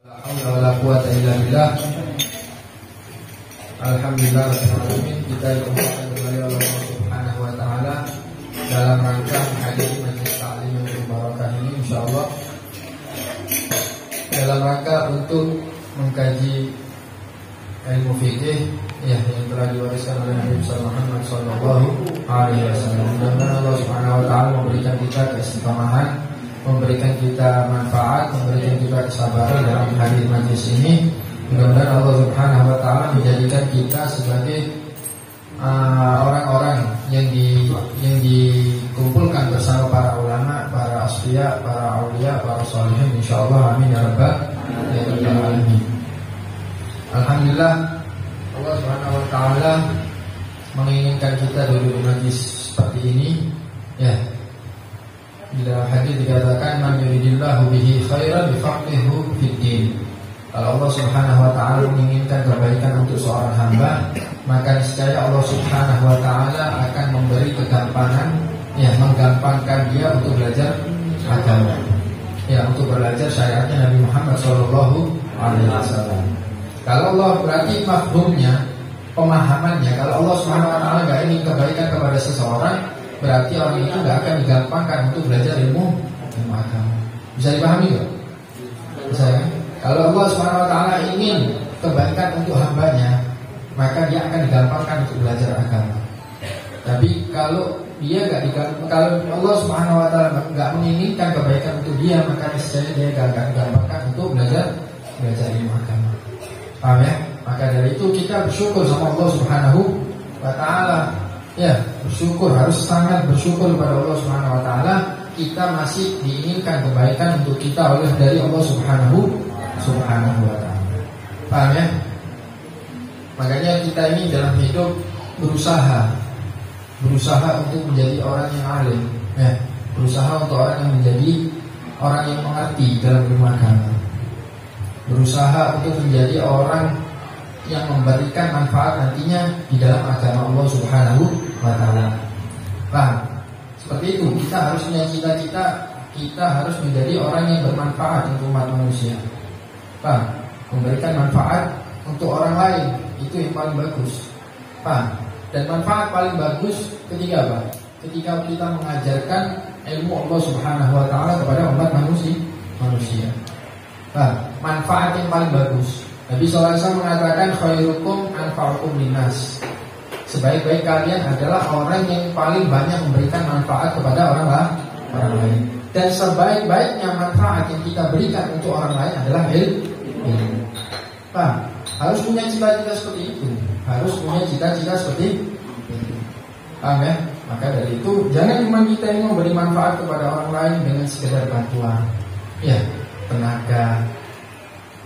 La haula wala quwata illa billah. Alhamdulillah kita diucapkan kembali oleh Allah Subhanahu wa taala dalam rangka menghadiri majelis ta'lim yang berbarakah ini, insyaallah dalam rangka untuk mengkaji ilmu fikih yang telah diwariskan oleh Nabi Muhammad sallallahu alaihi wasallam. Mudah-mudahan Allah Subhanahu wa taala memberikan kita keistiqomahan, memberikan kita manfaat, memberikan kita kesabaran dalam hadir majlis ini. Mudah-mudahan Allah Subhanahu wa taala menjadikan kita sebagai orang-orang yang dikumpulkan bersama para ulama, para asfiya, para aulia, para sholihin, insyaallah, amin ya rabbal alamin. Alhamdulillah, Allah Subhanahu wa taala menginginkan kita duduk di majlis seperti ini, ya. Di dalam hadis dikatakan man yuridillahu bihi khairan yufaqihuhu fid din. Kalau Allah Subhanahu wa taala menginginkan kebaikan untuk seorang hamba, maka niscaya Allah Subhanahu wa taala akan memberi kegampangan, ya, menggampangkan dia untuk belajar agama. Ya, untuk belajar syariatnya Nabi Muhammad sallallahu alaihi wasallam. Kalau Allah berarti mafhumnya, pemahamannya, kalau Allah Subhanahu wa taala enggak ingin kebaikan kepada seseorang, berarti orang itu tidak akan digampangkan untuk belajar ilmu agama. Bisa dipahami nggak? Bisa kan? Kalau Allah Subhanahu wa taala ingin kebaikan untuk hambanya, maka dia akan digampangkan untuk belajar agama. Tapi kalau dia kalau Allah Subhanahu wa taala nggak menginginkan kebaikan untuk dia, maka niscaya dia akan digampangkan untuk belajar ilmu agama. Paham ya? Maka dari itu kita bersyukur sama Allah Subhanahu wa taala. Ya, bersyukur, harus sangat bersyukur kepada Allah Subhanahu wa taala. Kita masih diinginkan kebaikan untuk kita oleh dari Allah Subhanahu wa taala. Paham ya? Makanya kita ini dalam hidup berusaha untuk menjadi orang yang alim, ya. Berusaha untuk orang yang menjadi orang yang mengerti dalam ilmu agama. Berusaha untuk menjadi orang yang memberikan manfaat nantinya di dalam agama Allah Subhanahu wa taala. Paham? Seperti itu, kita harus punya cita-cita, kita harus menjadi orang yang bermanfaat untuk umat manusia. Paham? Memberikan manfaat untuk orang lain, itu yang paling bagus. Paham? Dan manfaat paling bagus ketika apa? Ketika kita mengajarkan ilmu Allah Subhanahu wa taala kepada umat manusia. Paham? Manfaat yang paling bagus. Nabi SAW mengatakan khairukum anfa'ukum linnas. Sebaik-baik kalian adalah orang yang paling banyak memberikan manfaat kepada orang lain. Dan sebaik-baiknya manfaat yang kita berikan untuk orang lain adalah ilmu. Paham? Harus punya cita-cita seperti itu. Harus punya cita-cita seperti itu. Paham ya? Maka dari itu jangan cuma kita yang memberi manfaat kepada orang lain dengan sekedar bantuan, ya, tenaga,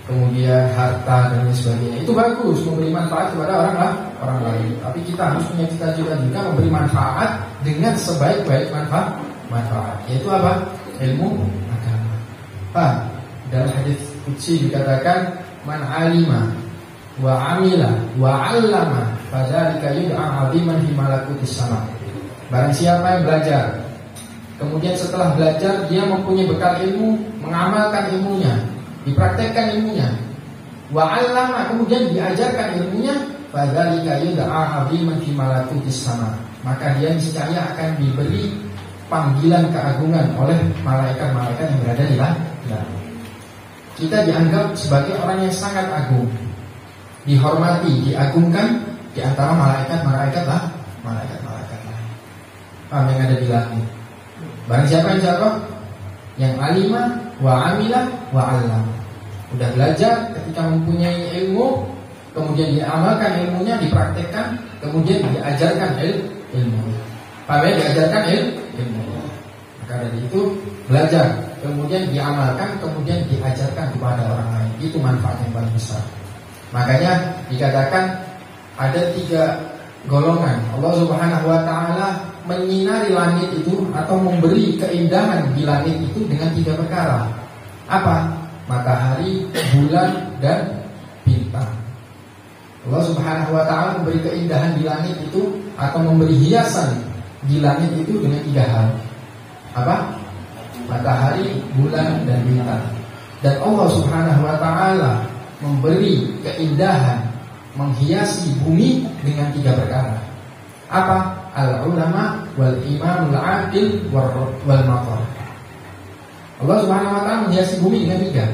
kemudian harta dan lain sebagainya. Itu bagus, memberi manfaat kepada orang lain. Tapi kita harus punya cita-cita juga memberi manfaat dengan sebaik-baik manfaat. Yaitu apa? Ilmu agama. Paham? Dalam hadis qudsi dikatakan man alima wa amila wa 'allama fadzalika yud'a 'aziman fi malakutis sama. Barang siapa yang belajar, kemudian setelah belajar dia mempunyai bekal ilmu, mengamalkan ilmunya, dipraktekkan ilmunya, wa'allama, kemudian diajarkan ilmunya, fadzalika yud'a 'aziman fi malakutis sama. Maka dia niscaya akan diberi panggilan keagungan oleh malaikat-malaikat yang berada di langit. Kita dianggap sebagai orang yang sangat agung, dihormati, diagungkan di antara malaikat-malaikat lain. Paham, yang ada di langit. Barang siapa yang jawab? Yang alimah wa amilah wa 'allama. Udah belajar, ketika mempunyai ilmu, kemudian diamalkan ilmunya, dipraktekkan, kemudian diajarkan ilmu. Paham ya? Diajarkan ilmu. Maka dari itu belajar, kemudian diamalkan, kemudian diajarkan kepada orang lain. Itu manfaat yang paling besar. Makanya dikatakan ada 3 golongan. Allah Subhanahu wa taala menyinari langit itu atau memberi keindahan di langit itu dengan 3 perkara. Apa? Matahari, bulan, dan bintang. Allah Subhanahu wa taala memberi keindahan di langit itu atau memberi hiasan di langit itu dengan 3 hal. Apa? Matahari, bulan, dan bintang. Dan Allah Subhanahu wa Ta'ala memberi keindahan, menghiasi bumi dengan 3 perkara. Apa? Al-ulama wal imamul adil wal matar. Allah Subhanahu wa Ta'ala menghiasi bumi dengan 3.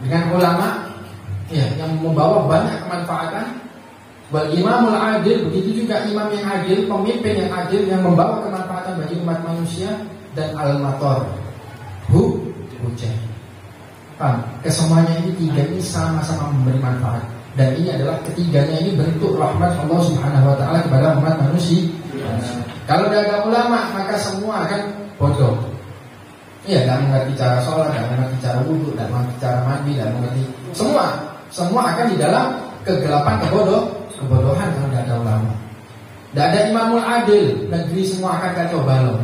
Dengan ulama, ya, yang membawa banyak kemanfaatan. Wal imamul adil, begitu juga imam yang adil, pemimpin yang adil yang membawa kemanfaatan bagi umat manusia. Dan al-matar, hujan. Paham? Kesemuanya ini 3 ini sama-sama memberi manfaat. Dan ini adalah ketiganya ini bentuk rahmat Allah Subhanahu wa Ta'ala kepada umat manusia. Kalau tidak ada ulama, maka semua akan bodoh. Iya, tidak mengerti cara sholat, tidak mengerti cara wudhu, tidak mengerti cara mandi, tidak mengerti. Semua akan di dalam kegelapan kebodohan kalau tidak ada ulama. Tidak ada imamul adil, negeri semua akan kacau balau.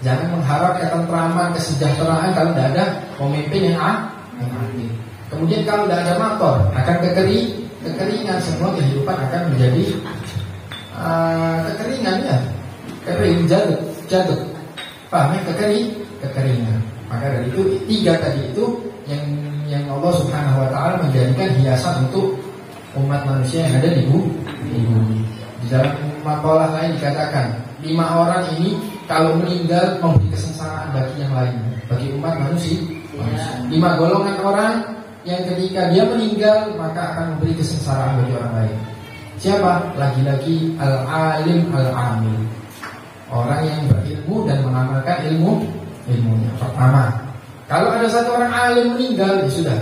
Jangan mengharap ketentraman, kesejahteraan kalau tidak ada pemimpin yang adil. Kemudian kalau tidak ada mator, akan kekeringan, semua kehidupan akan menjadi kekeringan, ya. Kering, jaduk. Paham ya? Kekeringan. Maka dari itu 3 tadi itu yang Allah Subhanahu wa Ta'ala menjadikan hiasan untuk umat manusia yang ada di bumi. Di dalam makalah lain dikatakan 5 orang ini kalau meninggal memberi kesengsaraan bagi yang lain, bagi umat manusia. 5 golongan orang yang ketika dia meninggal maka akan memberi kesengsaraan bagi orang lain. Siapa? Lagi-lagi al-alim al-amil, orang yang berilmu dan mengamalkan ilmunya. Pertama, kalau ada satu orang alim meninggal, ya sudah,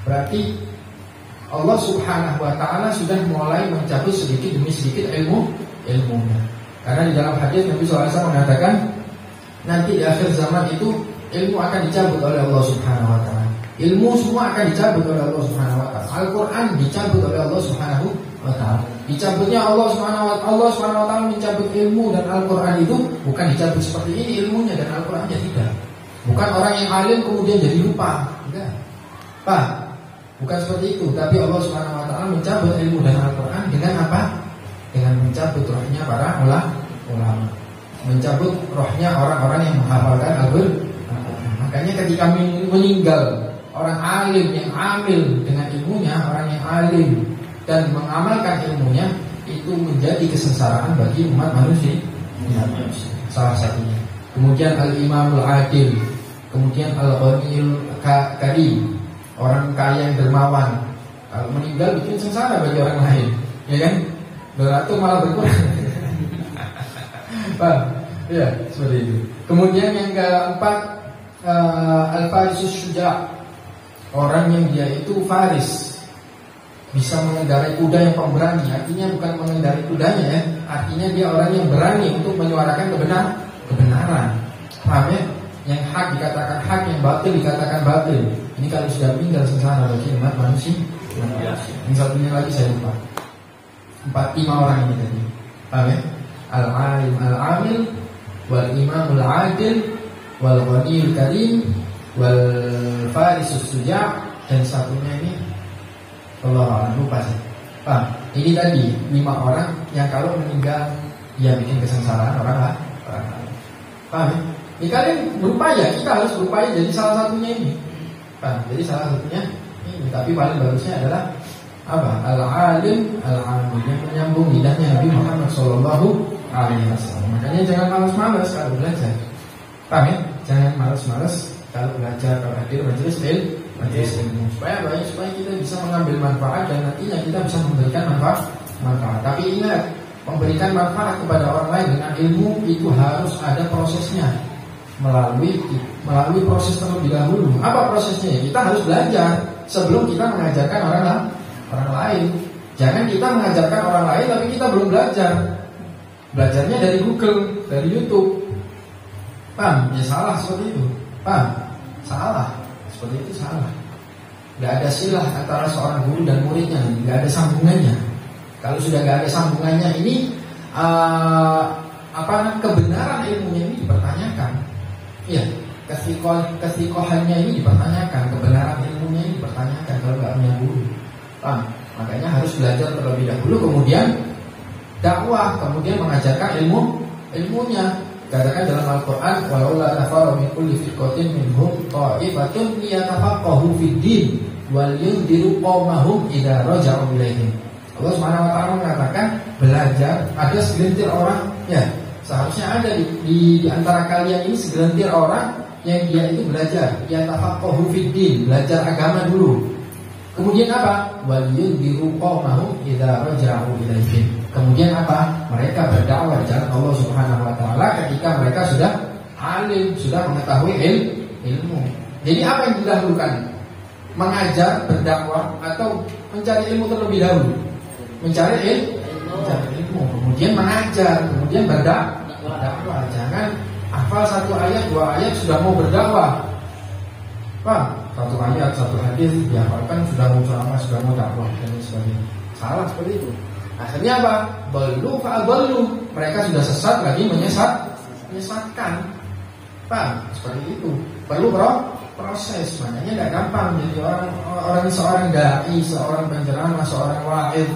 berarti Allah Subhanahu wa Ta'ala sudah mulai mencabut sedikit demi sedikit ilmunya. Karena di dalam hadis Nabi SAW mengatakan nanti di akhir zaman itu ilmu akan dicabut oleh Allah Subhanahu wa Ta'ala. Ilmu semua akan dicabut oleh Allah Subhanahu wa Ta'ala. Al-Quran dicabut oleh Allah Subhanahu wa Ta'ala. Dicabutnya Allah Subhanahu wa Ta'ala mencabut ilmu dan Al-Quran itu bukan dicabut seperti ini ilmunya dan Al-Qurannya, tidak. Bukan orang yang alim kemudian jadi lupa, enggak. Pak, bukan seperti itu. Tapi Allah Subhanahu wa Ta'ala mencabut ilmu dan Al-Quran dengan apa? Dengan mencabut rohnya para ulama, mencabut rohnya orang-orang yang menghafalkan Al-Quran. Makanya ketika meninggal orang alim yang amil dengan ilmunya, orang yang alim dan mengamalkan ilmunya, itu menjadi kesengsaraan bagi umat manusia. Salah satunya. Kemudian al-imamul adil, kemudian al-ghaniyul karim, orang kaya yang dermawan. Kalau meninggal bikin sengsara bagi orang lain, ya kan? Beratur malah berkurang. Pak, ya seperti itu. Kemudian yang keempat, al-farisus syuja', orang yang dia itu faris, bisa mengendarai kuda yang pemberani. Artinya bukan mengendarai kudanya, ya. Artinya dia orang yang berani untuk menyuarakan kebenaran. Paham ya? Yang hak dikatakan hak, yang batil dikatakan batil. Ini kalau sudah meninggal sengsara bagi umat manusia. Yang satunya lagi saya lupa. 5 orang ini tadi. Paham ya? Al-alim al-amil, wal imamul adil, wal ghaniyul karim, wal farisus suja', dan satunya ini Allah lupa sih. Paham? Ini tadi 5 orang yang kalau meninggal dia bikin kesengsaraan orang lain. Paham ya? Ini kalian berupaya, kita harus berupaya jadi salah satunya ini. Paham? Jadi salah satunya ini. Tapi paling bagusnya adalah apa? Al-alim al-alim, yang menyambung lidahnya Nabi Muhammad SAW. Makanya jangan malas-malas kalau belajar. Paham ya? Jangan malas-malas kalau belajar, kalau hadir majelis ilmu. Supaya kita bisa mengambil manfaat dan nantinya kita bisa memberikan manfaat. Tapi ingat, memberikan manfaat kepada orang lain dengan ilmu itu harus ada prosesnya, melalui proses terlebih dahulu. Apa prosesnya? Kita harus belajar sebelum kita mengajarkan orang lain. Jangan kita mengajarkan orang lain tapi kita belum belajar. Belajarnya dari Google, dari YouTube. Paham? Ya salah seperti itu. Paham? Salah. Seperti itu salah. Gak ada silah antara seorang guru dan muridnya. Gak ada sambungannya. Kalau sudah gak ada sambungannya ini kebenaran ilmunya ini dipertanyakan. Iya, kesikohannya ini dipertanyakan, kebenaran ilmunya ini dipertanyakan kalau gak punya guru. Paham? Makanya harus belajar terlebih dahulu, kemudian dakwah, kemudian mengajarkan ilmunya. Katakan dalam Al-Quran, walaula nafara min kulli firqatin minhum ta'ifatun liyatafaqahu fid-din wal yundiru qaumahum idza raja'u ilaihim. Allah Subhanahu wa taala mengatakan belajar ada segelintir orang, ya, seharusnya ada di antara kalian ini segelintir orang yang dia itu belajar, yatafaqahu fid-din, belajar agama dulu. Kemudian apa? Wal yundiru qaumahum idza raja'u ilaihim. Kemudian apa? Mereka berdakwah di jalan Allah Subhanahu wa taala ketika mereka sudah alim, sudah mengetahui ilmu. Jadi apa yang didahulukan? Mengajar, berdakwah, atau mencari ilmu terlebih dahulu? Mencari ilmu, kemudian mengajar, kemudian berdakwah. Jangan hafal satu ayat, dua ayat sudah mau berdakwah. Pak, satu ayat, satu hadis dihafalkan sudah mau ceramah, sudah mau dakwah dan sebagainya. Salah seperti itu. Akhirnya apa? Balu fa'abalu. Mereka sudah sesat lagi menyesatkan. Pak, seperti itu. Perlu proses. Makanya tidak gampang jadi seorang dai, seorang penceramah, seorang wa'id,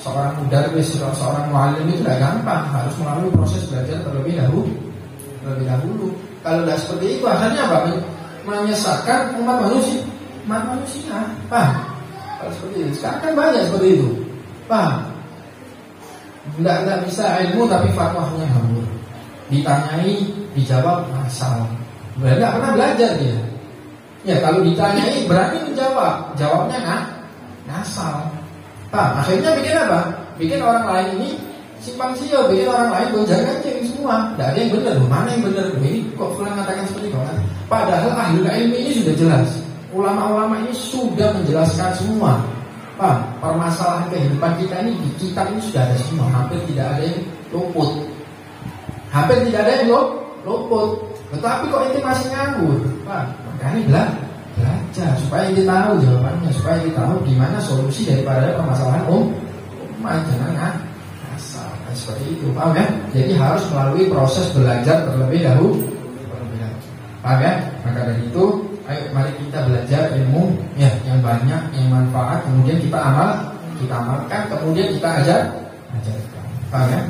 seorang mudarris, seorang muallim itu tidak gampang. Harus melalui proses belajar terlebih dahulu. Kalau tidak seperti itu, akhirnya apa? Menyesatkan umat manusia. Pak, kalau seperti itu. Sekarang kan banyak seperti itu. Pak, tidak bisa ilmu tapi fatwanya ngawur. Ditanyai, dijawab asal. Tidak pernah belajar dia. Ya kalau ditanyai berani menjawab, jawabnya ngasal. Pak, akhirnya bikin apa? Bikin orang lain ini simpang siur, bikin orang lain gonjang ganjing semua. Tidak ada yang benar. Mana yang benar? Ini kok fulan mengatakan seperti itu? Padahal ahli ilmu ini sudah jelas. Ulama-ulama ini sudah menjelaskan semua. Pak, permasalahan kehidupan kita ini di kitab ini sudah ada semua. Hampir tidak ada yang luput. Tetapi kok ini masih nganggur? Pak, makanya belajar supaya kita tahu jawabannya, supaya kita tahu gimana solusi daripada permasalahan umat. Jangan asal seperti itu, paham ya? Jadi harus melalui proses belajar terlebih dahulu. Paham ya? Maka dari itu, ayo mari kita belajar ilmu ya yang banyak, yang manfaat, kemudian kita amalkan, kemudian kita ajarkan. Paham ya?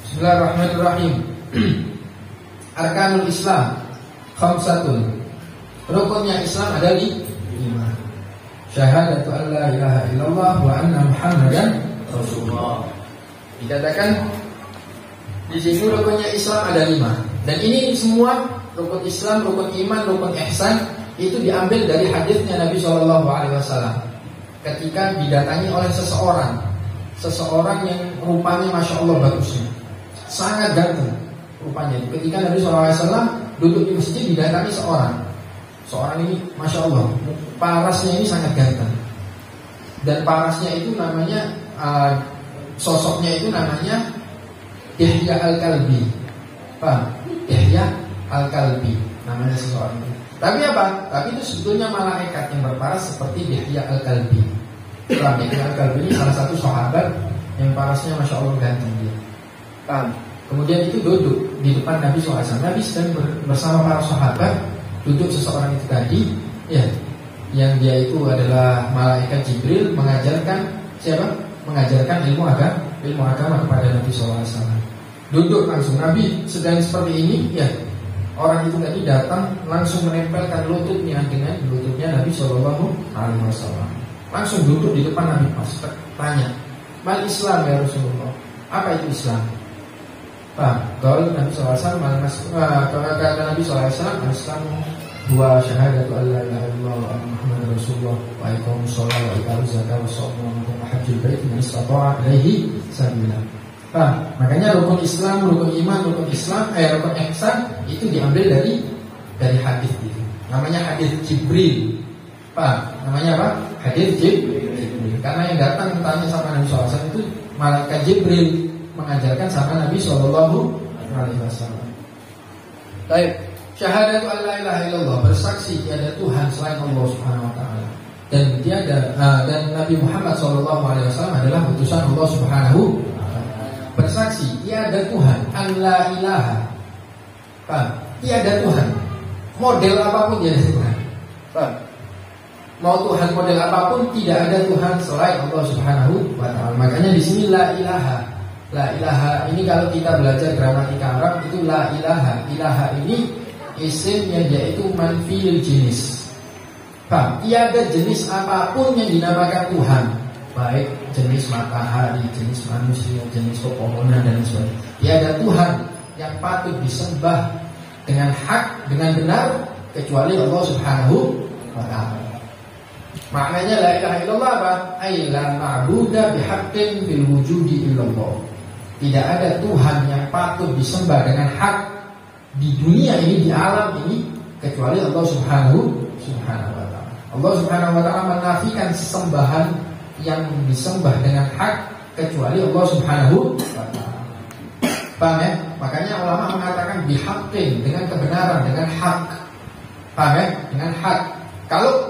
Bismillahirrahmanirrahim. Arkanul Islam khamsatun. Rukunnya Islam ada di 5. Syahadatu an la ilaha illallah wa anna Muhammadan Rasulullah. Dikatakan di sini rukunnya Islam ada 5. Dan ini semua rukun Islam, rukun iman, rukun ihsan itu diambil dari hadisnya Nabi SAW ketika didatangi oleh seseorang yang rupanya masya Allah bagusnya, sangat ganteng rupanya. Ketika Nabi SAW duduk di masjid didatangi seorang ini masya Allah parasnya ini sangat ganteng, dan parasnya itu namanya sosoknya itu namanya Yahya Al-Kalbi. Paham? Yahya Al-Kalbi namanya seseorang itu. Tapi apa? Tapi itu sebetulnya malaikat yang berparas seperti Yahya Al-Kalbi. Yahya Al-Kalbi ini salah satu sahabat yang parasnya masya Allah ganteng dia. Paham? Kemudian itu duduk di depan Nabi SAW. Nabi sedang bersama para sahabat. Duduk seseorang itu tadi, ya, yang dia itu adalah malaikat Jibril mengajarkan siapa? Mengajarkan ilmu agama kepada Nabi SAW. Duduk langsung Nabi sedang seperti ini, ya. Orang itu tadi datang langsung menempelkan lututnya dengan lututnya Nabi SAW. Langsung duduk di depan Nabi pas tanya, "Mal Islam ya Rasulullah?" Apa itu Islam? Pak, kalau Nabi SAW, kata Nabi SAW, Islam dua syahadatu an la ilaha illallah wa anna Muhammadar Rasulullah wa iqamus shalah wa iqamuz zakat wa shaum wa hajjul bait man istata'a ilaihi sabila. Pak, makanya rukun Islam, rukun iman, rukun Islam, rukun ihsan itu diambil dari hadis itu. Namanya hadis Jibril. Pak, namanya apa? Hadis Jibril. Karena yang datang bertanya sama Nabi SAW itu malaikat Jibril mengajarkan sama Nabi SAW. Baik, syahadatu an la ilaha illallah, bersaksi tiada Tuhan selain Allah Subhanahu wa taala, dan Nabi Muhammad SAW adalah utusan Allah Subhanahu wa taala. Bersaksi tiada Tuhan, an la ilaha. Tiada Tuhan. Model apapun tiada Tuhan. Mau Tuhan model apapun tidak ada Tuhan selain Allah Subhanahu wa taala. Makanya di sini la ilaha. La ilaha ini kalau kita belajar gramatika Arab itu la ilaha. Ilaha ini isimnya yaitu manfil jenis. Paham? Tiada jenis apapun yang dinamakan Tuhan, baik jenis matahari, jenis manusia, jenis pepohonan dan sebagainya. Tiada Tuhan yang patut disembah dengan hak, dengan benar kecuali Allah Subhanahu wa ta'ala. Maknanya la ilaha illallah apa? Ai la ma'buda bihaqqin fil wujudi illallah. Tidak ada Tuhan yang patut disembah dengan hak di dunia ini, di alam ini, kecuali Allah Subhanahu wa ta'ala. Allah Subhanahu wa ta'ala menafikan sesembahan yang disembah dengan hak kecuali Allah Subhanahu wa ta'ala. Paham ya? Makanya ulama mengatakan bihaqqin, dengan kebenaran, dengan hak. Paham ya? Dengan hak. Kalau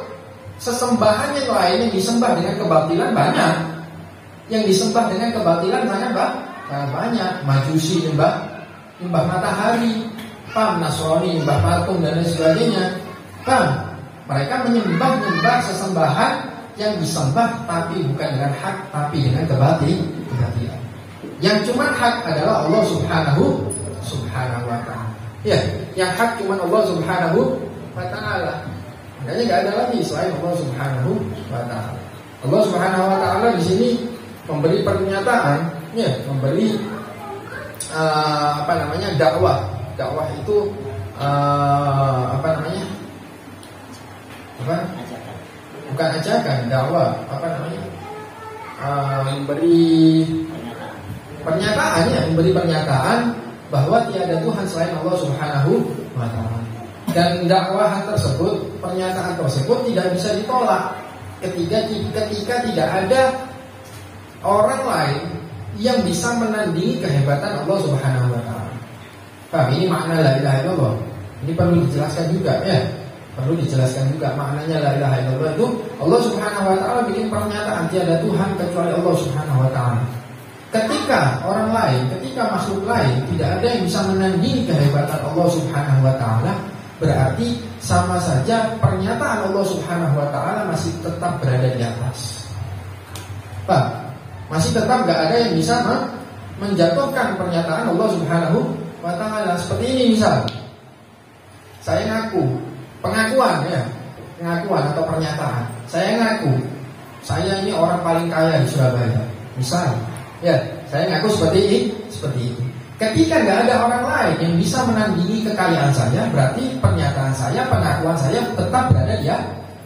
sesembahan yang lain yang disembah dengan kebatilan banyak. Yang disembah dengan kebatilan banyak. Majusi nyembah matahari, paham, Nasrani nyembah patung dan lain sebagainya. Paham? Mereka menyembah sesembahan yang disembah tapi bukan dengan hak, tapi dengan kebatilan. Yang cuma hak adalah Allah Subhanahu wa ta'ala. Ya, yang hak cuma Allah Subhanahu wa ta'ala. Makanya nggak ada lagi selain Allah Subhanahu wa ta'ala. Allah Subhanahu wa ta'ala di sini memberi pernyataan, ya, memberi dakwah. Dakwah itu bukan ajakan, dakwah, memberi pernyataan, ya, memberi pernyataan bahwa tiada Tuhan selain Allah Subhanahu wa ta'ala. Dan dakwah tersebut, pernyataan tersebut tidak bisa ditolak ketika tidak ada orang lain yang bisa menandingi kehebatan Allah Subhanahu wa ta'ala. Paham? Ini makna la ilaha illallah. Ini perlu dijelaskan juga, ya. Perlu dijelaskan juga maknanya la ilaha illallah itu Allah Subhanahu wa ta'ala bikin pernyataan tiada Tuhan kecuali Allah Subhanahu wa ta'ala. Ketika orang lain, ketika makhluk lain tidak ada yang bisa menandingi kehebatan Allah Subhanahu wa ta'ala, berarti sama saja pernyataan Allah Subhanahu wa ta'ala masih tetap berada di atas. Pak, masih tetap gak ada yang bisa menjatuhkan pernyataan Allah Subhanahu wa ta'ala. Seperti ini misal, saya ngaku, pengakuan atau pernyataan. Saya ngaku, saya ini orang paling kaya di Surabaya. Misal, ya, saya ngaku seperti itu. Ketika nggak ada orang lain yang bisa menandingi kekayaan saya, berarti pernyataan saya, pengakuan saya tetap berada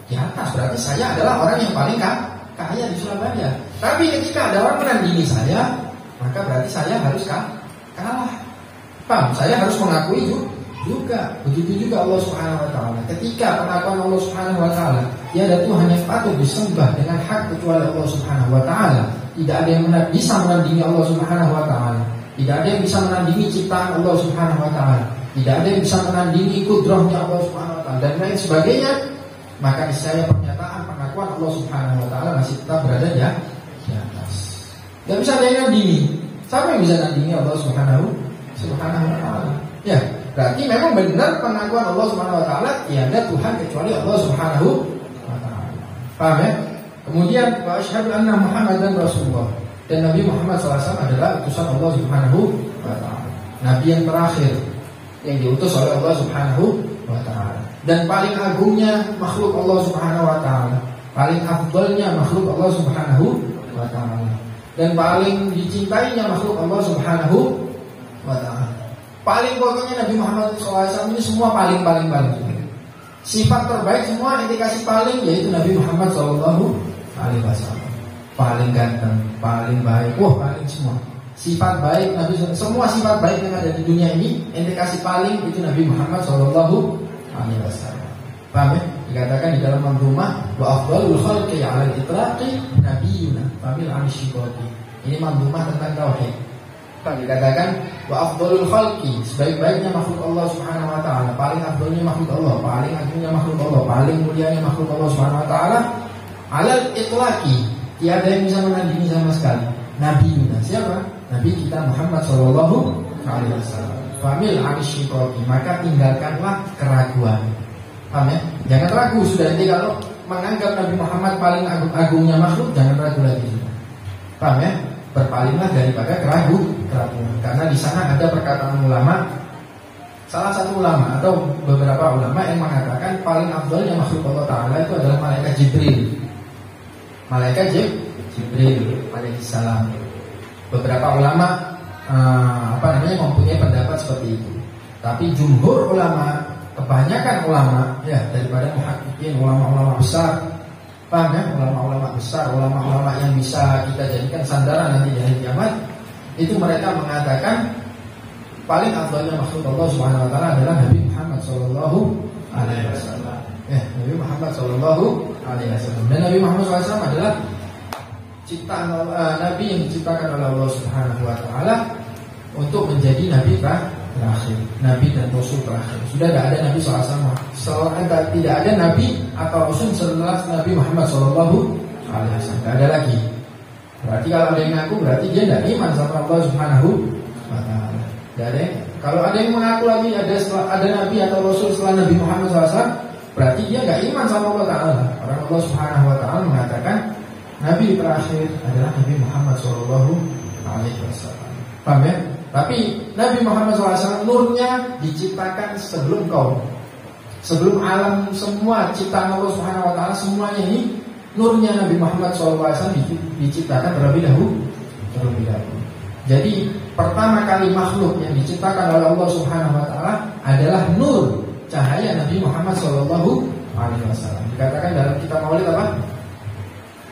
di atas. Berarti saya adalah orang yang paling kaya di Surabaya. Tapi ketika ada orang menandingi saya, maka berarti saya harus kalah. Paham? Saya harus mengakui juga. Begitu juga Allah Subhanahu wa ta'ala. Ketika pengakuan Allah Subhanahu wa ta'ala, tiada Tuhan yang patut disembah dengan hak kecuali Allah Subhanahu wa ta'ala. Tidak ada yang bisa menandingi Allah Subhanahu wa ta'ala. Tidak ada yang bisa menandingi ciptaan Allah Subhanahu wa ta'ala. Tidak ada yang bisa menandingi kudrahnya Allah Subhanahu wa ta'ala dan lain sebagainya. Maka saya pernyataan pengakuan Allah Subhanahu wa ta'ala masih tetap berada di atas. Tidak bisa ada yang nandingi. Siapa yang bisa nandingi Allah Subhanahu wa ta'ala? Ya, berarti memang benar pengakuan Allah Subhanahu wa ta'ala tiada Tuhan kecuali Allah Subhanahu wa ta'ala. Paham ya? Kemudian wa asyhadu anna Muhammadan Rasulullah. Dan Nabi Muhammad SAW adalah utusan Allah Subhanahu wa ta'ala. Nabi yang terakhir yang diutus oleh Allah Subhanahu wa ta'ala. Dan paling agungnya makhluk Allah Subhanahu wa ta'ala, paling afdalnya makhluk Allah Subhanahu wa ta'ala, dan paling dicintainya makhluk Allah Subhanahu wa ta'ala. Paling pokoknya Nabi Muhammad SAW ini semua paling. Sifat terbaik semua indikasi paling yaitu Nabi Muhammad SAW. Paling ganteng, paling baik, paling semua. Sifat baik Nabi, semua sifat baik yang ada di dunia ini, indikasi paling itu Nabi Muhammad SAW. Paham ya? Dikatakan di dalam manzumah wa afdalul khalqi 'ala al-itlaqi nabiyuna famil an-shiqati. Ini manzumah tentang tauhid. Dikatakan wa afdalul khalqi, sebaik-baiknya makhluk Allah Subhanahu wa ta'ala, paling afdalnya makhluk Allah, paling agungnya makhluk Allah, paling mulianya makhluk Allah Subhanahu wa ta'ala, 'ala al-itlaqi, tiada yang bisa menandingi sama sekali. Nabiyuna, siapa? Nabi kita Muhammad sallallahu alaihi wasallam. Famil an-shiqati, maka tinggalkanlah keraguan. Paham ya? Jangan ragu sudah. Nanti kalau menganggap Nabi Muhammad paling agungnya makhluk, jangan ragu lagi. Paham ya? berpalinglah daripada keraguan. Karena di sana ada perkataan ulama, salah satu ulama atau beberapa ulama yang mengatakan paling afdalnya makhluk Allah Ta'ala itu adalah malaikat Jibril. Malaikat Jibril alaihissalam. Beberapa ulama mempunyai pendapat seperti itu. Tapi jumhur ulama, kebanyakan ulama ya daripada muhaqqiqin, ulama-ulama besar, paham ya, ulama-ulama besar, ulama-ulama yang bisa kita jadikan sandaran nanti di hari kiamat, itu mereka mengatakan paling afdalnya makhluk Allah Subhanahu wa taala adalah Nabi Muhammad sallallahu alaihi wasallam. Ya, Nabi Muhammad sallallahu alaihi wasallam. Dan Nabi Muhammad sallallahu alaihi wasallam adalah ciptaan Nabi yang diciptakan oleh Allah Subhanahu wa taala untuk menjadi nabi terakhir, nabi dan rasul terakhir. Sudah tidak ada Nabi SAW, tidak ada nabi atau rasul setelah Nabi Muhammad SAW. Tidak ada lagi. Berarti kalau ada yang ngaku, berarti dia tidak iman sama Allah Subhanahu wa taala. Kalau ada yang mengaku lagi ada nabi atau rasul setelah Nabi Muhammad SAW, berarti dia tidak iman sama Allah Taala. Orang Allah Subhanahu wa taala mengatakan nabi terakhir adalah Nabi Muhammad SAW. Paham ya? Tapi Nabi Muhammad SAW nurnya diciptakan sebelum kaum, sebelum alam semua ciptaan Allah Subhanahu wa taala semuanya ini nurnya Nabi Muhammad SAW diciptakan terlebih dahulu. Jadi pertama kali makhluk yang diciptakan oleh Allah Subhanahu wa taala adalah nur cahaya Nabi Muhammad SAW. Dikatakan dalam kitab Maulid apa?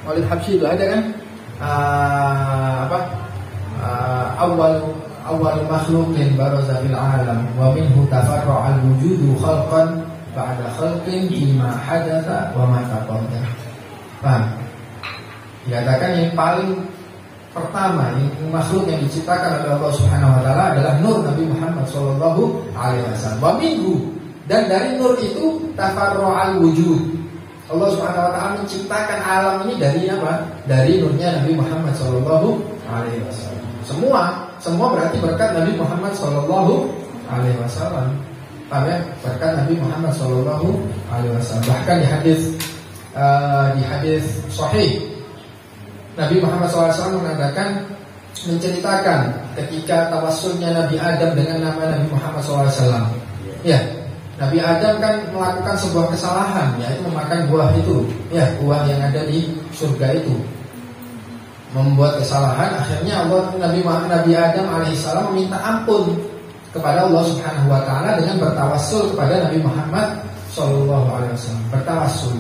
Maulid Habsyi itu ada kan? Awal makhluqin baraza fil alam wa minhu tafarra'a al-wujudu khalqan ba'da khalqin bima hadatsa wa ma taqaddama. Paham? Dikatakan yang paling pertama yang makhluk yang diciptakan oleh Allah Subhanahu wa taala adalah nur Nabi Muhammad sallallahu alaihi wasallam. Wa minhu, dan dari nur itu tafarra'a al-wujud. Allah Subhanahu wa taala menciptakan alam ini dari apa? Dari nurnya Nabi Muhammad sallallahu alaihi wasallam. Semua berarti berkat Nabi Muhammad sallallahu alaihi wasallam. Paham ya? Berkat Nabi Muhammad sallallahu alaihi wasallam. Bahkan di hadis sahih Nabi Muhammad SAW menceritakan ketika tawassulnya Nabi Adam dengan nama Nabi Muhammad SAW. Ya, Nabi Adam kan melakukan sebuah kesalahan, yaitu memakan buah itu, ya, buah yang ada di surga itu. Membuat kesalahan, akhirnya Nabi Adam alaihissalam meminta ampun kepada Allah Subhanahu wa taala dengan bertawassul kepada Nabi Muhammad sallallahu alaihi wasallam. Bertawassul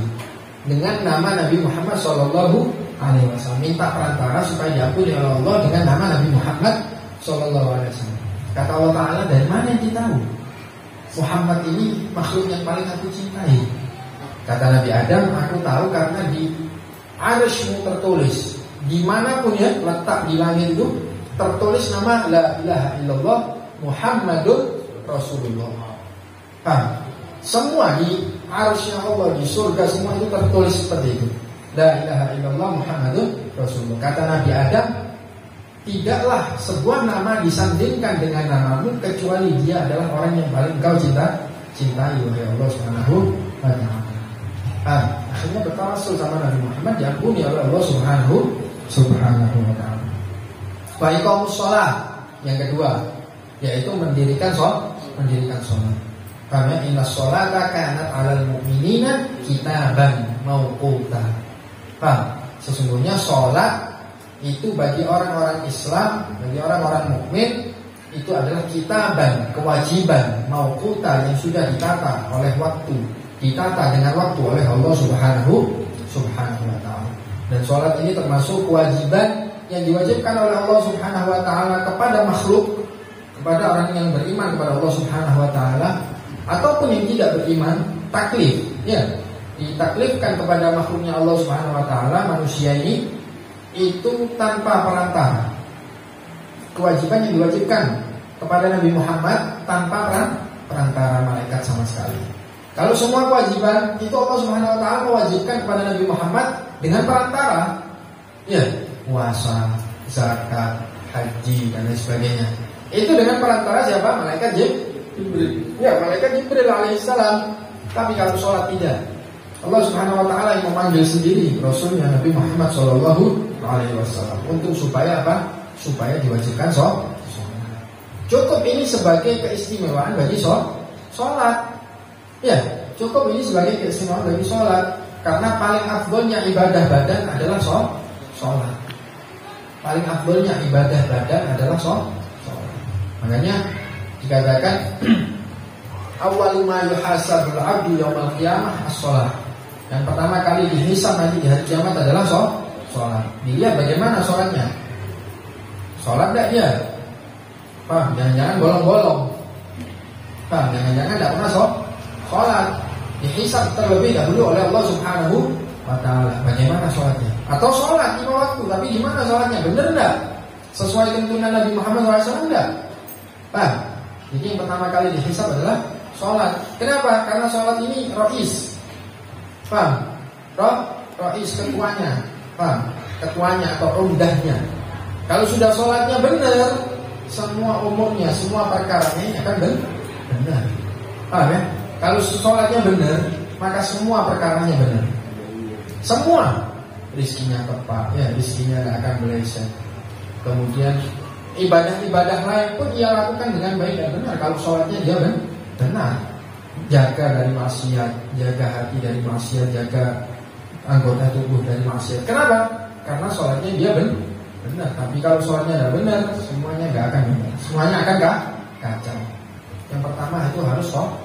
dengan nama Nabi Muhammad sallallahu alaihi wasallam, minta perantara supaya diampuni oleh Allah dengan nama Nabi Muhammad sallallahu alaihi wasallam. Kata Allah taala, dari mana yang kita tahu Muhammad ini makhluk yang paling aku cintai? Kata Nabi Adam, aku tahu karena di arsy-Mu tertulis, dimanapun ya letak di langit itu tertulis nama la ilaha illallah Muhammadur Rasulullah. Semua di arsy-Nya Allah, di surga, semua itu tertulis seperti itu, la ilaha illallah Muhammadur Rasulullah. Kata Nabi Adam, tidaklah sebuah nama disandingkan dengan namamu kecuali dia adalah orang yang paling engkau cintai wahai Allah Subhanahu wa ta'ala. Akhirnya bertawassul sama Nabi Muhammad, diampuni oleh Allah Subhanahu wa ta'ala. Wa iqamus shalah, yang kedua yaitu mendirikan sholat. Karena inna sholata kanat 'alal mu'minina kitaban mauquta. Sesungguhnya sholat itu bagi orang-orang Islam, bagi orang-orang mukmin itu adalah kitaban, kewajiban mauquta yang sudah ditata oleh waktu, ditata dengan waktu oleh Allah Subhanahu wa ta'ala. Dan sholat ini termasuk kewajiban yang diwajibkan oleh Allah Subhanahu wa ta'ala kepada makhluk, kepada orang yang beriman kepada Allah Subhanahu wa ta'ala ataupun yang tidak beriman, taklif, ya, ditaklifkan kepada makhluknya Allah Subhanahu wa ta'ala, manusia ini, itu tanpa perantara. Kewajiban yang diwajibkan kepada Nabi Muhammad tanpa perantara malaikat sama sekali. Kalau semua kewajiban itu Allah Subhanahu wa ta'ala mewajibkan kepada Nabi Muhammad dengan perantara, ya, puasa, zakat, haji dan lain sebagainya. Itu dengan perantara siapa? Malaikat Jibril. Ya, malaikat Jibril alaihissalam. Tapi kalau sholat tidak. Allah Subhanahu wa taala yang memanggil sendiri Rasulnya Nabi Muhammad SAW untuk supaya apa? Supaya diwajibkan sholat. Cukup ini sebagai keistimewaan bagi sholat. Ya, cukup ini sebagai keistimewaan bagi sholat. Karena paling afdolnya ibadah badan adalah sholat. Paling afdolnya ibadah badan adalah sholat. Makanya dikatakan awwalu ma yuhasabul 'abdu yaumil qiyamah as-shalah. Yang pertama kali dihisab nanti di hari kiamat adalah sholat. Dilihat bagaimana sholatnya. Sholat enggak dia? Paham? Jangan-jangan bolong-bolong. Paham? Jangan-jangan enggak pernah sholat. Dihisab terlebih dahulu oleh Allah Subhanahu wa taala. Bagaimana sholatnya? Atau sholat 5 waktu, tapi gimana sholatnya? Benar enggak? Sesuai tuntunan Nabi Muhammad SAW enggak? Paham? Jadi yang pertama kali dihisab adalah sholat. Kenapa? Karena sholat ini rois. Paham? Rois ketuanya. Paham? Ketuanya atau umdahnya. Kalau sudah sholatnya benar, semua umurnya, semua perkaranya akan benar. Paham ya? Kalau sholatnya benar, maka semua perkaranya benar. Semua. Rizkinya tepat, ya, rizkinya tidak akan meleset. Kemudian ibadah-ibadah lain pun ia lakukan dengan baik dan benar. Kalau sholatnya dia benar. Jaga dari maksiat, jaga hati dari maksiat, jaga anggota tubuh dari maksiat. Kenapa? Karena sholatnya dia benar. Tapi kalau sholatnya tidak benar, semuanya nggak akan benar. Semuanya akan kacau. Yang pertama itu harus sholat.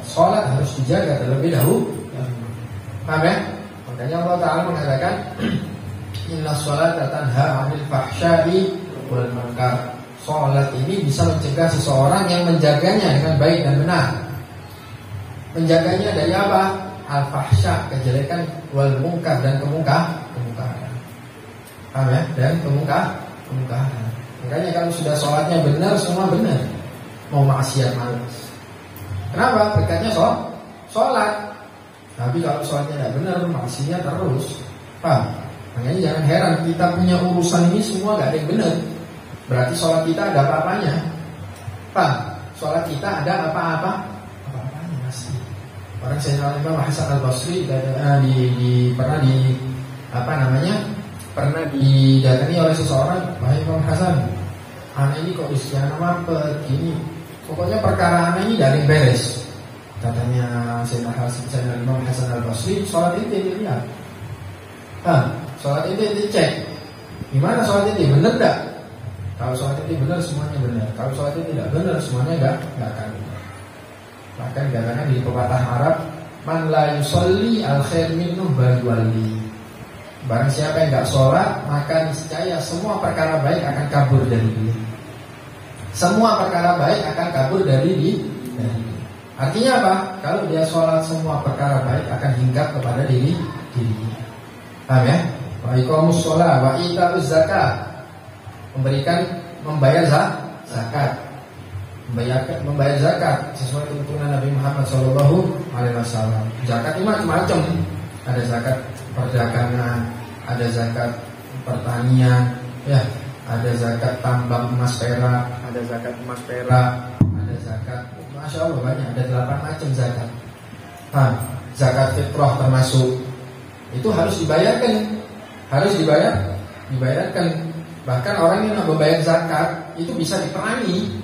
Sholat harus dijaga terlebih dahulu. Paham ya? Makanya Allah Ta'ala mengatakan inna sholata tanha 'anil fahsya'i wal munkar. Sholat ini bisa mencegah seseorang yang menjaganya dengan baik dan benar. Menjaganya dari apa? Al-fahsya, kejelekan, wal munkar, dan kemungkaran. Paham ya? Dan kemungkaran. Makanya kalau sudah sholatnya benar, semua benar. Mau maksiat malas. Kenapa? Berkatnya sholat. Tapi kalau sholatnya tidak benar, maksiatnya terus. Paham? Makanya jangan heran kita punya urusan ini semua gak ada yang benar. Berarti sholat kita ada apa-apanya. Paham? Sholat kita ada apa-apanya masih. Orang Sayyidina Imam Hasan Al-Basri pernah didatangi oleh seseorang, "Wahai Imam Hasan, anak ini kok istiana mampet gini. Pokoknya perkara anak ini dari beres." Katanya Sayyidina Imam Hasan Al-Basri, "Sholat itu dilihat. Sholat itu dicek. Gimana sholat itu? Benar enggak? Kalau sholat itu benar, semuanya benar. Kalau sholat itu tidak benar, semuanya enggak akan benar." Bahkan dikatakan di pepatah Arab, "Man la yusolli al-khair minhu baliwali." Barang siapa yang enggak sholat, maka niscaya semua perkara baik akan kabur dari dia. Semua perkara baik akan kabur dari dia. Artinya apa? Kalau dia sholat, semua perkara baik akan hinggap kepada dirinya. Paham ya? Wa iqamus sholat, wa ita'uz zakat. Membayar zakat. Membayar zakat sesuai tuntunan Nabi Muhammad SAW. Zakat itu macam-macam. Ada zakat perdagangan, ada zakat pertanian, ya, ada zakat tambang emas perak, ada zakat emas perak, ada zakat, masya Allah banyak, ada 8 macam zakat. Zakat fitrah termasuk. Itu harus dibayarkan, dibayarkan. Bahkan orang yang nak membayar zakat itu bisa diperangi.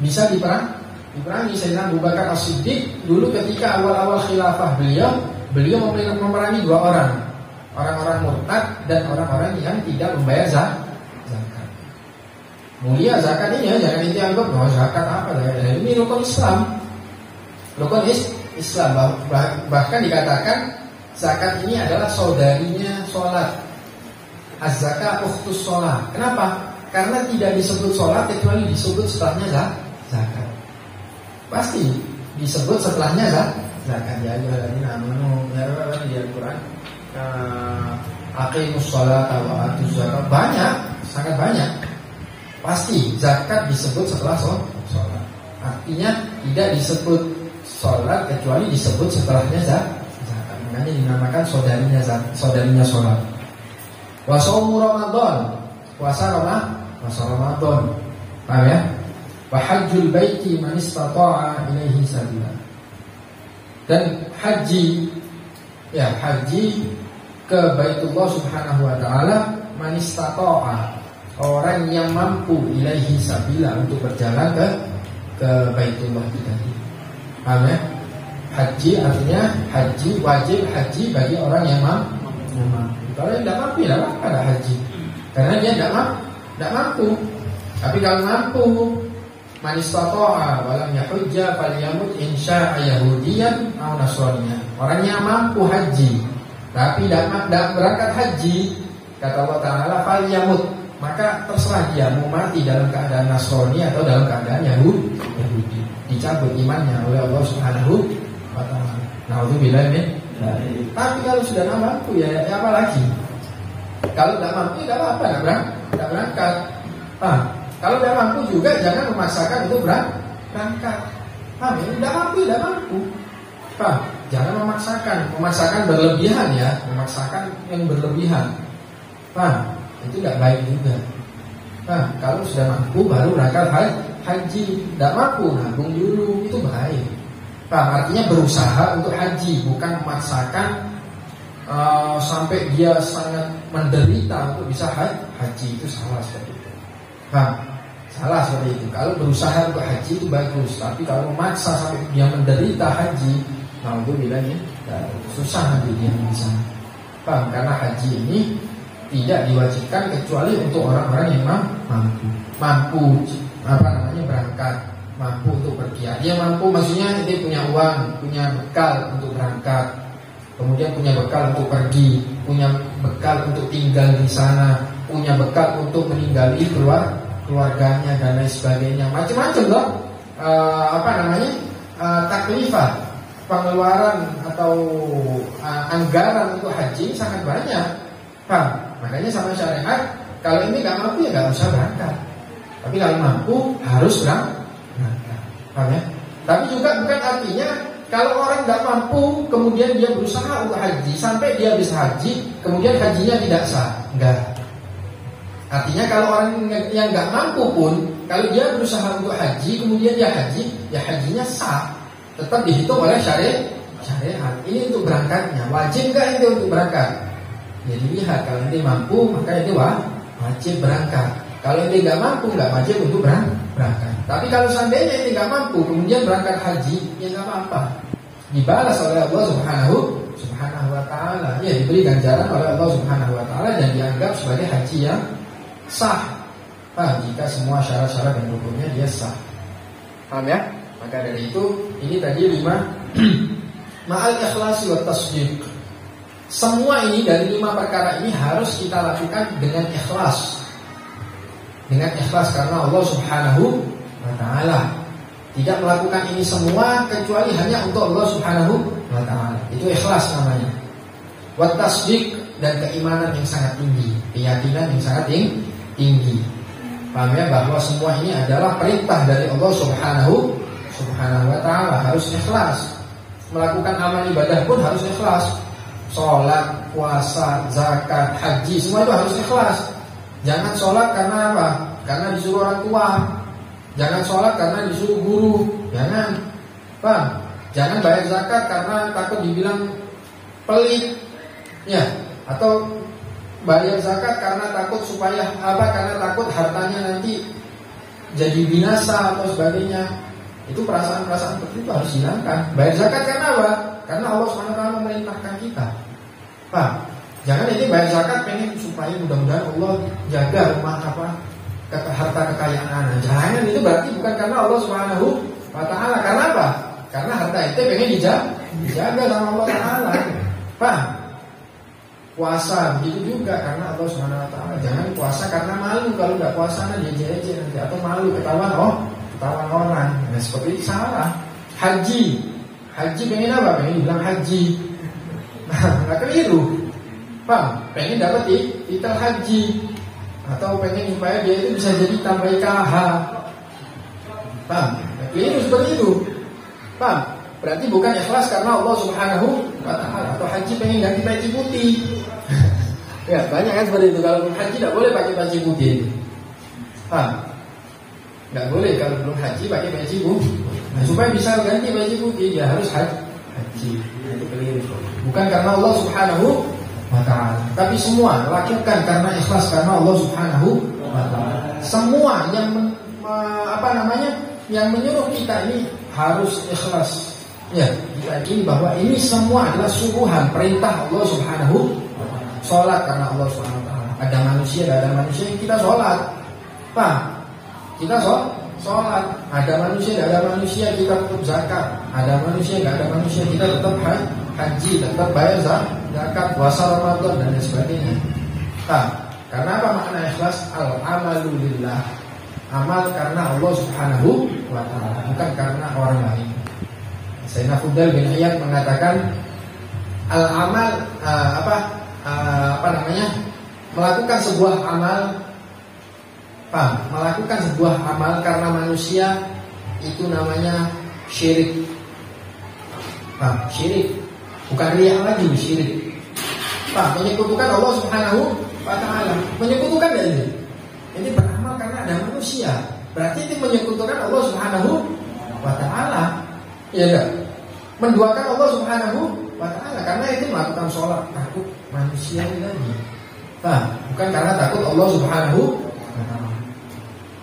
Sayyidina Abu Bakar As-Siddiq dulu ketika awal-awal khilafah beliau memerangi 2 orang-orang murtad dan orang-orang yang tidak membayar zakat. Mulia zakat ini ya, jangan dianggap zakat apa ya. Ini rukun Islam. Bahkan dikatakan zakat ini adalah saudarinya sholat. Az-zakat ukhtus sholat. Kenapa? Karena tidak disebut sholat kecuali disebut setelahnya zakat. Pasti disebut setelahnya zakat. Ya ayyuhalladzina amanu ya di Al-Qur'an aqimus sholata wa atuz zakat. Banyak, sangat banyak. Pasti zakat disebut setelah sholat. Artinya tidak disebut sholat kecuali disebut setelahnya zakat. Makanya dinamakan saudarinya sholat. Wa shaumu Ramadan, puasa Ramadan. Paham ya? Wa hajjul baiti man istata'a ilaihi sabila. Dan haji Ya, haji ke Baitullah Subhanahu wa taala man istata'a, orang yang mampu ilaihi sabila, untuk berjalan ke Baitullah tadi. Paham ya? Haji artinya haji, wajib haji bagi orang yang mampu. Kalau yang tidak mampu, tidak apa ada haji, karena dia tidak mampu. Tapi kalau mampu, man istata'a wa lam yahujja falyamut in syaa'a yahudiyan aw nasraniyan. Orang yang mampu haji tapi tidak berangkat haji, kata Allah Ta'ala, falyamut, maka terserah dia mau mati dalam keadaan Nasrani atau dalam keadaan Yahudi, dicabut imannya oleh Allah Subhanahu wa Ta'ala. Nauzubillah min. Tapi kalau sudah tidak mampu, ya apa lagi? Kalau tidak mampu, tidak apa-apa, tidak berangkat. Kalau tidak mampu juga jangan memaksakan untuk berangkat. Tidak mampu. Jangan memaksakan berlebihan ya, memaksakan yang berlebihan. Itu tidak baik juga. Kalau sudah mampu baru berangkat haji. Tidak mampu, nabung dulu, itu baik. Artinya berusaha untuk haji, bukan memaksakan sampai dia sangat menderita untuk bisa haji. Itu salah seperti itu. Salah seperti itu. Kalau berusaha untuk haji itu bagus, tapi kalau memaksa sampai dia menderita haji, itu bilangnya susah nanti dia bisa. Karena haji ini tidak diwajibkan kecuali untuk orang-orang yang mampu berangkat, mampu untuk pergi. Dia mampu, maksudnya dia punya uang, punya bekal untuk berangkat, kemudian punya bekal untuk pergi, punya bekal untuk tinggal di sana, punya bekal untuk meninggali keluarganya dan lain sebagainya. Macam-macam loh. Taklifah, pengeluaran atau anggaran untuk haji sangat banyak. Makanya sama syariat, kalau ini nggak mampu ya nggak usah berangkat. Tapi kalau mampu harus berangkat. Ya? Tapi juga bukan artinya kalau orang nggak mampu kemudian dia berusaha untuk haji sampai dia bisa haji kemudian hajinya tidak sah. Enggak. Artinya kalau orang yang nggak mampu pun, kalau dia berusaha untuk haji kemudian dia haji, ya hajinya sah, tetap dihitung oleh syariat. Ini untuk berangkatnya, wajib nggak itu untuk berangkat? Jadi lihat, kalau dia mampu maka itu wajib berangkat. Kalau dia nggak mampu, nggak wajib untuk berangkat. Tapi kalau seandainya ini nggak mampu kemudian berangkat haji, ya nggak apa-apa, dibalas oleh Allah Subhanahu wa Ta'ala. Ya, diberi ganjaran oleh Allah Subhanahu wa Ta'ala dan dianggap sebagai haji yang sah. Jika semua syarat-syarat dan rukunnya dia sah. Paham ya? Maka dari itu, ini tadi 5 ma'al ikhlasi wa tasdiq. Semua ini dari 5 perkara ini harus kita lakukan dengan ikhlas. Dengan ikhlas karena Allah Subhanahu wa Ta'ala. Tidak melakukan ini semua kecuali hanya untuk Allah Subhanahu wa Ta'ala. Itu ikhlas namanya. Wa tasdiq, dan keimanan yang sangat tinggi, keyakinan yang sangat tinggi. Paham ya, bahwa semua ini adalah perintah dari Allah Subhanahu wa Ta'ala. Harus ikhlas. Melakukan amal ibadah pun harus ikhlas. Sholat, puasa, zakat, haji, semua itu harus ikhlas. Jangan sholat karena apa? Karena disuruh orang tua. Jangan sholat karena disuruh guru. Jangan. Jangan bayar zakat karena takut dibilang pelit. Ya, atau bayar zakat karena takut karena takut hartanya nanti jadi binasa atau sebagainya. Itu perasaan-perasaan seperti itu harus hilangkan. Bayar zakat karena apa? Karena Allah SWT memerintahkan kita. Jangan ini bayar zakat pengen supaya mudah-mudahan Allah jaga rumah harta kekayaan. Jangan, itu berarti bukan karena Allah Subhanahu wa Ta'ala. Karena apa? Karena harta itu pengen dijaga sama Allah Ta'ala. Puasa begitu juga karena Allah Subhanahu wa Ta'ala. Jangan puasa karena malu, kalau nggak puasa dia jeje nanti, atau malu ketahuan orang. Nah, seperti itu salah. Haji pengen apa? Pengen dibilang haji. Nggak keliru. Pengen dapat titel haji, atau pengen supaya dia itu bisa jadi tambah KH. Keliru seperti itu. Berarti bukan ikhlas karena Allah Subhanahu wa Ta'ala. Atau haji pengen ganti peci putih. Ya, banyak kan seperti itu. Kalau belum haji tidak boleh pakai peci putih. Nggak boleh kalau belum haji pakai peci putih. Nah, supaya bisa ganti peci putih, dia harus haji haji. Itu keliru. Bukan karena Allah Subhanahu wa ta'ala, tapi semua lakukan karena ikhlas karena Allah Subhanahu wa ta'ala. Semua yang yang menyuruh kita ini harus ikhlas. Ya, kita yakini bahwa ini semua adalah suruhan perintah Allah Subhanahu wa ta'ala. Sholat karena Allah Subhanahu wa ta'ala. Ada manusia, ada manusia yang kita sholat. Pak, kita sholat. Ada manusia, ada manusia kita tetap zakat. Ada manusia, nggak ada manusia kita tetap haji, tetap bayar zakat, puasa Ramadan dan lain sebagainya. Nah, karena apa makna ikhlas? Al-amalu lillah. Amal karena Allah Subhanahu wa ta'ala, bukan karena orang lain. Sayyidina Fudail bin Iyad mengatakan al-amal melakukan sebuah amal, melakukan sebuah amal karena manusia itu namanya syirik. Syirik, bukan riya lagi, syirik. Menyekutukan Allah Subhanahu wa ta'ala, menyekutukan dari ini beramal karena ada manusia, berarti itu menyekutukan Allah Subhanahu wa ta'ala. Ya enggak? Menduakan Allah Subhanahu wa ta'ala karena itu melakukan sholat takut manusia ini lagi. Bukan karena takut Allah Subhanahu wa ta'ala.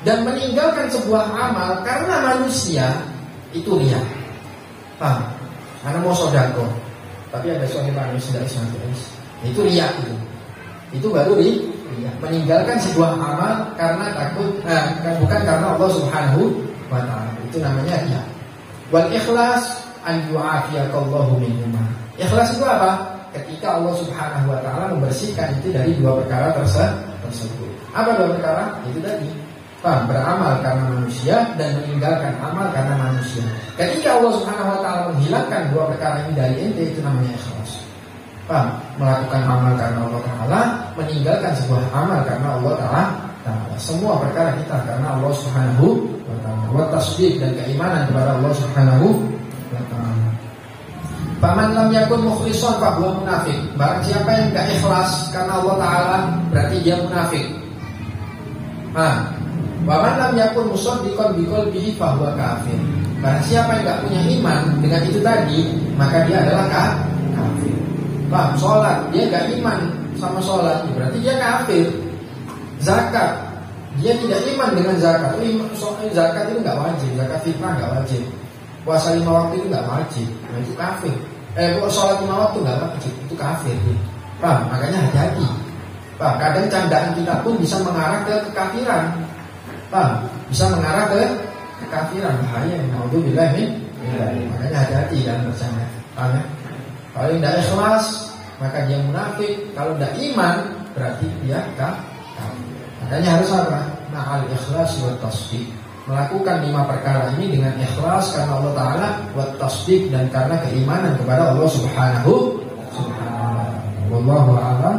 Dan meninggalkan sebuah amal karena manusia itu riya. Karena mau sodako, tapi ada suami manusia dari sana itu riya itu. Itu baru riya. Meninggalkan sebuah amal karena takut, bukan karena Allah Subhanahu wa ta'ala. Itu namanya riya. Wal ikhlas an yu'afiyakallahu minhuma. Ikhlas itu apa? Ketika Allah Subhanahu wa ta'ala membersihkan itu dari dua perkara tersebut. Apa dua perkara? Itu tadi, beramal karena manusia dan meninggalkan amal karena manusia. Ketika Allah Subhanahu wa ta'ala menghilangkan dua perkara ini dari ente, itu namanya ikhlas. Melakukan amal karena Allah ta'ala, meninggalkan sebuah amal karena Allah ta'ala. Semua perkara kita karena Allah Subhanahu wa ta'ala. Wa tasdiq, dan keimanan kepada Allah Subhanahu wa ta'ala. Faman lam yakun mukhlishan fa huwa munafik. Barang siapa yang enggak ikhlas karena Allah ta'ala, berarti dia munafik. Waman lam yakun musaddiqan biqalbihi fa huwa kafir. Barang siapa yang enggak punya iman dengan itu tadi, maka dia adalah kafir. Sholat, dia enggak iman sama sholat, berarti dia kafir. Zakat, dia tidak iman dengan zakat. Zakat itu enggak wajib, zakat fitrah enggak wajib. Puasa 5 waktu itu enggak wajib, nah itu kafir. Sholat 5 waktu enggak wajib, itu kafir. Makanya hati-hati. Kadang candaan kita pun bisa mengarah ke kekafiran. Bisa mengarah ke kekafiran. Bahaya, naudzubillah min. Makanya hati-hati dalam bercanda. Kalau tidak ikhlas, maka dia munafik. Kalau tidak iman, berarti dia kafir. Makanya harus apa? Ma'al ikhlas wa tasdiq. Melakukan 5 perkara ini dengan ikhlas karena Allah ta'ala, wa tasdiq, dan karena keimanan kepada Allah Subhanahu wa ta'ala. Wallahu a'lam.